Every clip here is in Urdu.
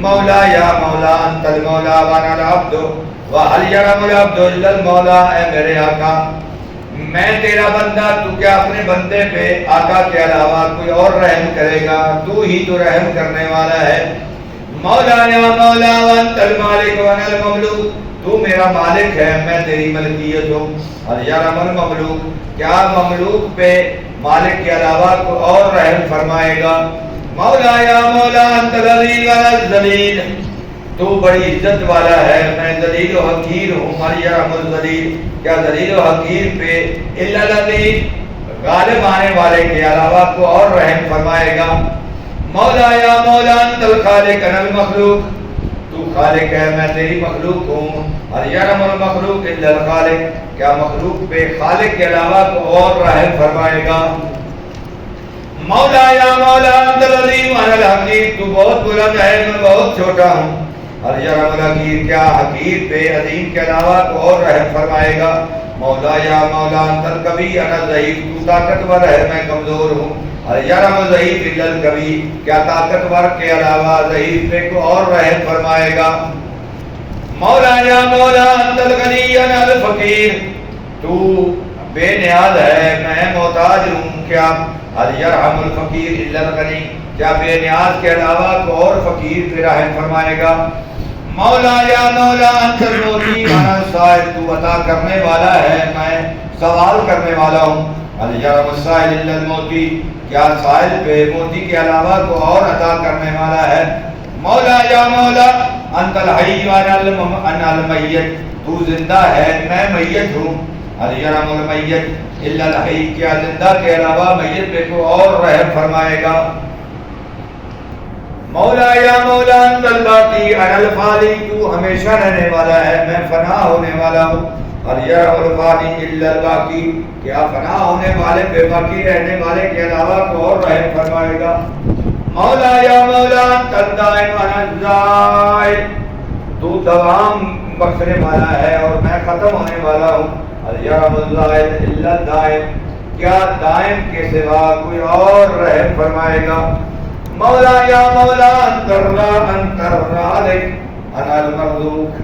مولا یا مولا انت المولا وانا العبد وهل يرحم العبد الا المولا. اے میرے آقا میں تیرا بندہ، تو کیا اپنے بندے پہ آقا کے علاوہ کوئی اور رحم کرے گا؟ تو ہی تو رحم کرنے والا ہے. مولا یا مولا وانت المالک وانا المملوک، تو میرا مالک ہے میں تیری ملکیت ہوں. اور یرحم المملوک، کیا مملوک پہ مالک کے علاوہ کوئی اور رحم فرمائے گا؟ مولا یا مولا انت العزیز وانا الذلیل، تو بڑی عزت والا ہے میں ذلیل و حقیر ہوں. اور یرحم الذلیل، کیا ذلیل و حقیر پہ الا العزیز غالب آنے والے کے علاوہ کوئی اور رحم فرمائے گا؟ مولا یا مولا انت الخالق انا المخلوق، تو خالق ہے میں تیری مخلوق ہوں. اور یرحم المخلوق الا الخالق، کیا مخلوق پہ خالق کے علاوہ کوئی اور رحم فرمائے گا؟ مولا یا مولا انت العظیم وانا الحقیر، تو بہت بلند ہے میں بہت چھوٹا ہوں. اور یرحم الحقیر، کیا حقیر پہ عظیم کے علاوہ کوئی اور رحم فرمائے گا؟ مولا یا مولا انت الکبیر انا الضعیف، تو طاقتور ہے میں کمزور ہوں. اور یرحم الضعیف الا الکبیر، کیا طاقتور کے علاوہ ضعیف پہ کوئی اور رحم فرمائے گا؟ مولا یا مولا انت الغنی انا الفقیر، تو بے نیاز ہے میں محتاج ہوں. کیا یرحم الفقیر الا الغنی، کیا بے نیاز کے علاوہ کوئی اور فقیر پہ رحم فرمائے گا؟ مولا یا مولا انت المعطی وانا السائل، تو عطا کرنے والا ہے میں سوال کرنے والا ہوں. یرحم السائل الا المعطی، کیا سائل پہ موتی کے علاوہ کوئی اور عطا کرنے والا ہے؟ مولا یا مولا انت الحی وانا المیت، تو زندہ ہے میں میت ہوں. یرحم المیت الا الحی، کیا زندہ کے علاوہ میت پہ کوئی اور رحم فرمائے گا؟ مولا یا مولا انت الباقی انا الفانی، تو ہمیشہ رہنے والا ہے میں فنا ہونے والا ہوں. اور یرحم الفانی الا الباقی، کیا فنا ہونے والے پہ باقی رہنے والے کے علاوہ کوئی اور رحم فرمائے گا؟ مولا یا مولا انت الدائم انا الزائل، تو دوام بخشنے والا ہے اور میں ختم ہونے والا ہوں. اور یرحم الزائل الا الدائم، کیا دائم کے سوا کوئی اور رحم فرمائے گا؟ مولا یا مولا انت الرازق انا المرزوق،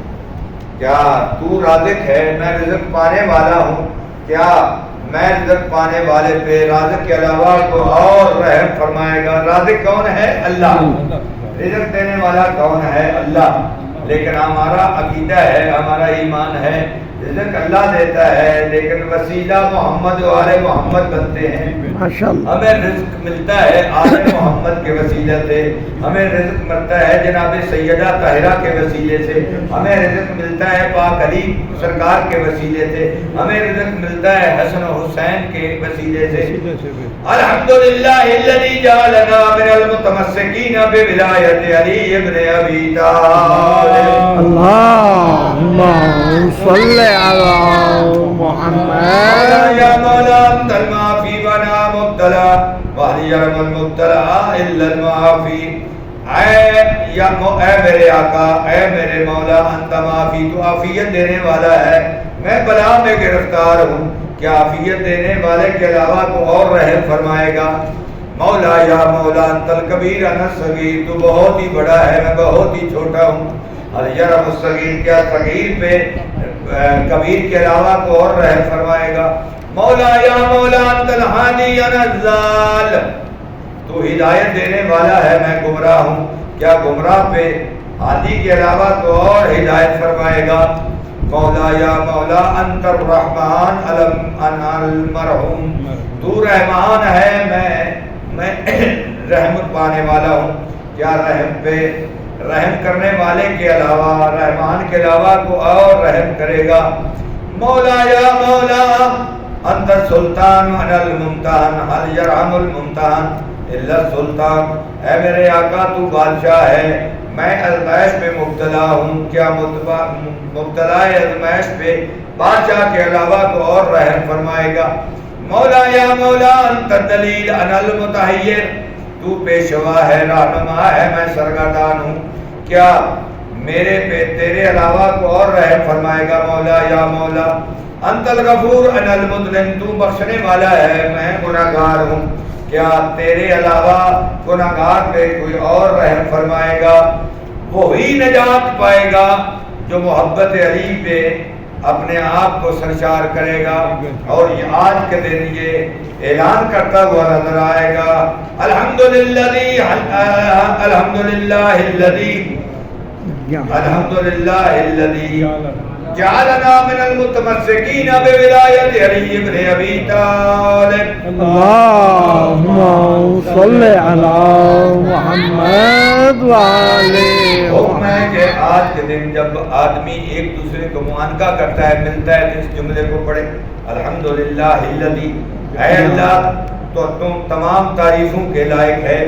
کیا تو رازق ہے میں رزق پانے والا ہوں. کیا میں رزق پانے والے پہ رازق کے علاوہ کوئی اور رحم فرمائے گا؟ رازق کون ہے؟ اللہ. رزق دینے والا کون ہے؟ اللہ. لیکن ہمارا عقیدہ ہے، ہمارا ایمان ہے رزق اللہ دیتا ہے، لیکن وسیلہ محمد و آل محمد بنتے ہیں. ہمیں رزق ملتا ہے آل محمد کے وسیلے سے، ہمیں رزق ملتا ہے جناب سیدہ طاہرہ کے وسیلے سے، ہمیں رزق ملتا ہے پاک علی سرکار کے وسیلے سے، ہمیں رزق ملتا ہے حسن و حسین کے وسیلے سے. الحمدللہ الذی جعلنا من المتمسکین بولایت علی ابن ابی طالب. اللہم صلی علی محمد. یا مولا انت المعافی وانا مبتلا وهل يرحم المبتلا الا المعافی. اے میرے آقا، اے میرے مولا انت معافی، تو عافیت دینے والا ہے میں بلا میں گرفتار ہوں. کیا عافیت دینے والے کے علاوہ کوئی اور رحم فرمائے گا؟ مولا یا مولا انت الکبیر انا الصغیر، تو بہت ہی بڑا ہے میں بہت ہی چھوٹا ہوں. اور یرحم الصغیر، کیا صغیر پہ کبیر کے علاوہ کوئی اور رحم فرمائے گا؟ مولا یا مولا انت الہادی انا الضال، تو ہدایت دینے والا ہے میں گمراہ ہوں. کیا گمراہ پہ ہادی کے علاوہ کوئی اور ہدایت فرمائے گا؟ مولا یا مولا انت الرحمن انا المرحوم، تو رحمان ہے میں رحمت پانے والا ہوں. کیا رحم پہ رحم کرنے والے کے علاوہ رحمان کے علاوہ کو اور رحم کرے گا؟ مولا یا مولا انت السلطان انا الممتحن هل يرحم الممتحن الا السلطان. اے میرے آقا تو بادشاہ ہے میں ازمائش پہ مبتلا ہوں. کیا مبتلا ازمائش پہ بادشاہ کے علاوہ کو اور رحم فرمائے گا؟ مولا یا مولا انت الدلیل انا المتحیر، تو پیشوا ہے رہنما ہے میں سرگردان ہوں. کیا میرے پہ تیرے علاوہ کو اور رحم فرمائے گا؟ مولا یا مولا انت الغفور انا المذنب، تو بخشنے والا ہے میں گناہگار ہوں. کیا تیرے علاوہ گناہگار پہ کوئی اور رحم فرمائے گا؟ وہی نجات پائے گا جو محبت علی پہ اپنے آپ کو سرشار کرے گا. اور یہ آج کے دن یہ اعلان کرتا ہوا نظر آئے گا الحمدللہ الذی جعلنا من المتمسکین بولایت علی ابن ابی طالب. اللہم صلی علی محمد وآلہ حکم ہے کہ آج کے دن جب آدمی ایک دوسرے کو معانقہ کرتا ہے ملتا ہے تو اس جملے کو پڑھے الحمدللہ الذی. اے اللہ تو تم تمام تعریفوں کے لائق ہے.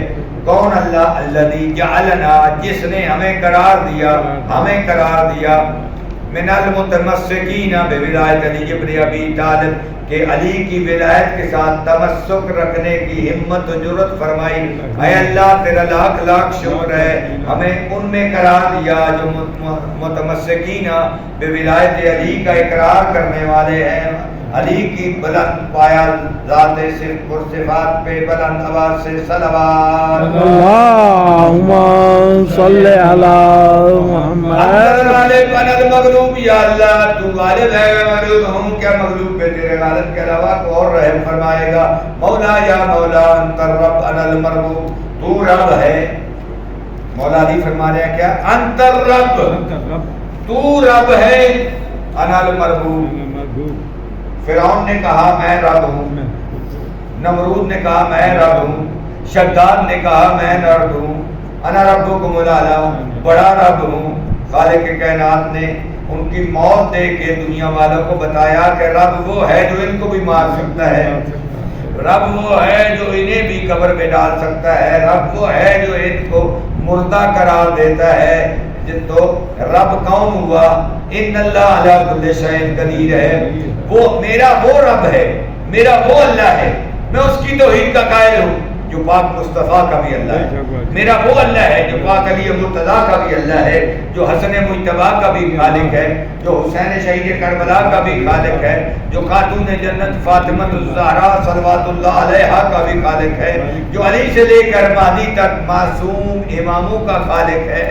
کون اللہ؟ الذی جعلنا جس نے ہمیں قرار دیا من المتمسکین بولایت علی ابن ابی طالب کہ علی کی ولایت کے ساتھ تمسک رکھنے کی ہمت و جرت فرمائی. اے اللہ تیرا لاکھ لاکھ شکر ہے ہمیں ان میں قرار دیا جو متمسکین بولایت علی کا اقرار کرنے والے ہیں. علی کی بلند پایا ذات صرف اور صفات پہ بلند آواز سے صلوات. اللہم صلی علی محمد. مغلوب یا اللہ تو غالب ہے میں مغلوب ہوں کیا مغلوب پہ تیرے غالب کے علاوہ کو اور رحم فرمائے گا. مولا یا مولا انت الرب انا المربوب. تو رب ہے. مولا علی فرما رہے ہیں کیا انت الرب تو رب ہے انا المربوب. فرعون نے کہا میں رب ہوں. نمرود نے کہا میں رب ہوں. شداد نے کہا میں رب ہوں. انا ربکم الاعلی بڑا رب ہوں. خالق کائنات نے ان کی موت دے کے دنیا والوں کو بتایا کہ رب وہ ہے جو ان کو بھی مار سکتا ہے. رب وہ ہے جو انہیں بھی قبر میں ڈال سکتا ہے. رب وہ ہے جو ان کو مردہ قرار دیتا ہے. تو رب کون ہوا؟ ان اللہ علی کل شیء قدیر ہے. وہ میرا وہ رب ہے میرا وہ اللہ ہے. میں اس کی توحید کا قائل ہوں جو پاک مصطفیٰ کا بھی اللہ ہے. میرا وہ اللہ ہے جو پاک علی مرتضیٰ کا بھی اللہ ہے. جو حسن مجتبیٰ کا بھی خالق ہے. جو حسین شہید کربلا کا بھی خالق ہے. جو خاتون جنت فاطمہ الزہرا صلوات اللہ علیہا کا بھی خالق ہے. جو علی سے لے کر مہدی تک معصوم اماموں کا خالق ہے.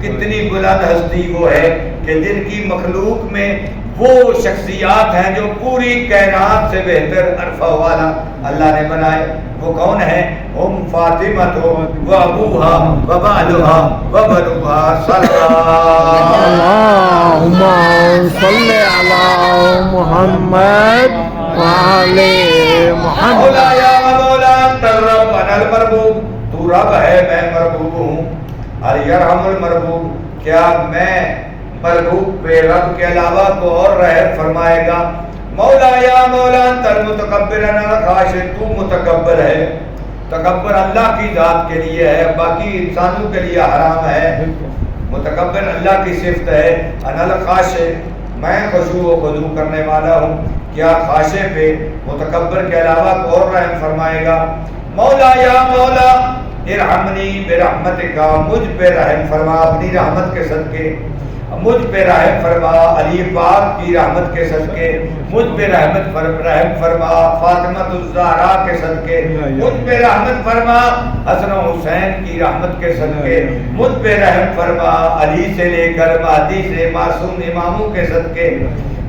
کتنی بلند ہستی وہ ہے کہ جن کی مخلوق میں وہ شخصیات ہیں جو پوری کائنات سے بہتر عرفہ والا اللہ نے بنائے. وہ کون ہے؟ ہم فاطمہ تو و ابوہا و بالہا و بنوہا اللہم صلی علی محمد وآلہ محمد. مولا یا مولا انت الرب انا المربوب. تو رب ہے میں مربوب ہوں. یرحم المربوب کیا میں مربوب پہ رب کے علاوہ کو اور رحم فرمائے گا. مولا یا مولا انت المتکبر انا الخاشع. تو متکبر ہے. تکبر اللہ کی ذات کے لیے ہے باقی انسانوں کے لیے حرام ہے. متکبر اللہ کی صفت ہے. انا الخاشع میں خشوع و خضوع کرنے والا ہوں. کیا خاشع پہ متکبر کے علاوہ کو اور رحم فرمائے گا. مولا یا مولا ارحمنی برحمتک مجھ پہ رحم فرما اپنی رحمت کے صدقے. مجھ پہ رحم فرما علی پاک کی رحمت کے صدقے. مجھ پہ رحم فرما فاطمہ الزہرا کے صدقے. مجھ پہ رحمت فرما حسن و حسین کی رحمت کے صدقے. مجھ پہ رحم فرما علی سے لے کر مہدی سے معصوم اماموں کے صدقے.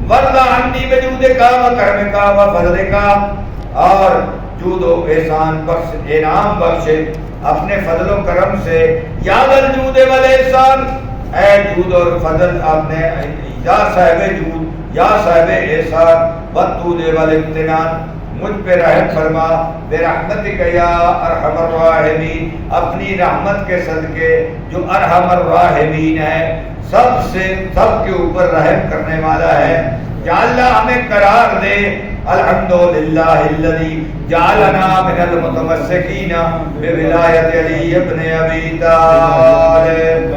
ورضا عنی بجودک و کرمک و فضلک اور جود و احسان بخش انعام بخش اپنے فضل و کرم سے. یا ذل جود والاحسان اے جود اور فضل اپنے یا صاحب جود یا صاحب احسان والطول والامتنان مجھ پہ رحم فرما برحمتک یا ارحم الراحمین اپنی رحمت کے صدقے جو ارحم الراحمین ہے سب کے اوپر رحم کرنے والا ہے. یا اللہ ہمیں قرار دے الحمدللہ الذی جعلنا من المتمسکین بولایت علی ابن ابی طالب.